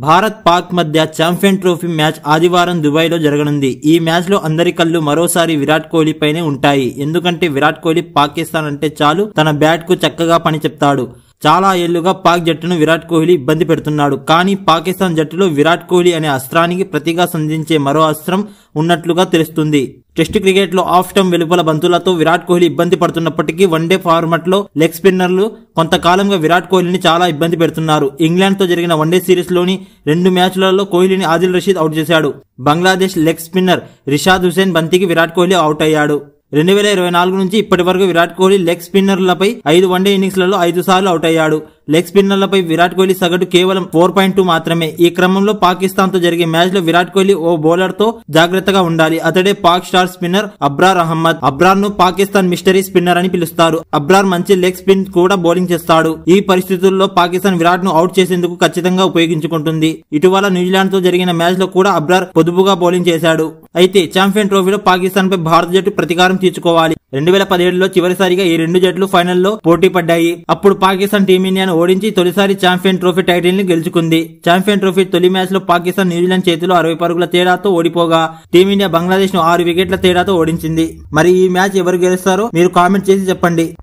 భారత్ పాక్ మధ్య champion trophy match ఆదివారం దుబాయ్లో జరగనుంది. ఈ మ్యాచ్లో అందరి కళ్ళు మరోసారి విరాట్ కోహ్లీ పైనే ఉంటాయి. ఎందుకంటే విరాట్ కోహ్లీ పాకిస్తాన్ అంటే చాలు తన బ్యాట్ కు చక్కగా పని చెప్తాడు. చాలా ఏళ్లుగా పాక్ జట్టును విరాట్ కోహ్లీ ఇబ్బంది పెడుతున్నాడు. కానీ పాకిస్తాన్ జట్టులో విరాట్ కోహ్లీ అనే అస్త్రానికి ప్రతిగా సంధించే మరో అస్త్రం ఉన్నట్లుగా తెలుస్తుంది. టెస్టు క్రికెట్ లో ఆఫ్ స్టంప్ వెలుపల బంతులతో విరాట్ కోహ్లీ ఇబ్బంది పడుతున్నప్పటికీ వన్డే ఫార్మాట్ లో లెగ్ స్పిన్నర్లు కొంతకాలంగా విరాట్ కోహ్లీని చాలా ఇబ్బంది పెడుతున్నారు. ఇంగ్లాండ్ తో జరిగిన వన్డే సిరీస్ లోని 2 మ్యాచ్లలో కోహ్లీని ఆదిల్ రషీద్ అవుట్ చేశాడు. బంగ్లాదేశ్ లెగ్ స్పిన్నర్ రిషాద్ హుసేన్ బంతికి విరాట్ కోహ్లీ అవుట్ అయ్యాడు. 2024 నుంచి ఇప్పటి వరకు విరాట్ కోహ్లీ లెగ్ స్పిన్నర్లపై 5 వన్డే ఇన్నింగ్స్లలో 5 సార్లు అవుట్ అయ్యాడు. లెగ్ స్పిన్నర్లపై విరాట్ కోహ్లీ సగటు కేవలం 4.2 మాత్రమే. ఈ క్రమంలో పాకిస్తాన్ తో జరిగే మ్యాచ్ లో విరాట్ కోహ్లీ ఓ బౌలర్ తో జాగ్రత్తగా ఉండాలి. అతడే పాక్ స్టార్ స్పిన్నర్ అబ్రార్ అహ్మద్. అబ్రార్ ను పాకిస్తాన్ మిస్టరీ స్పిన్నర్ అని పిలుస్తారు. అబ్రార్ మంచి లెగ్ స్పిన్ కూడా బౌలింగ్ చేస్తాడు. ఈ పరిస్థితుల్లో పాకిస్తాన్ విరాట్ ను అవుట్ చేసేందుకు ఖచ్చితంగా ఉపయోగించుకుంటుంది. ఇటీవల న్యూజిలాండ్ తో జరిగిన మ్యాచ్ లో కూడా అబ్రార్ పొదుపుగా బౌలింగ్ చేశాడు. అయితే ఛాంపియన్ ట్రోఫీలో పాకిస్తాన్ పై భారత జట్టు ప్రతీకారం తీర్చుకోవాలి. 2017లో చివరిసారిగా ఈ 2 జట్లు ఫైనల్లో పోటీ పడ్డాయి. అప్పుడు పాకిస్తాన్ టీమిండియాను ఓడించి తొలిసారి ఛాంపియన్ ట్రోఫీ టైటిల్ ని గెలుచుకుంది. ఛాంపియన్ ట్రోఫీ తొలి మ్యాచ్ లో పాకిస్తాన్ న్యూజిలాండ్ చేతిలో 60 పరుగుల తేడాతో ఓడిపోగా టీమిండియా బంగ్లాదేశ్ ను 6 వికెట్ల తేడాతో ఓడించింది. మరి ఈ మ్యాచ్ ఎవరు గెలుస్తారో మీరు కామెంట్ చేసి చెప్పండి.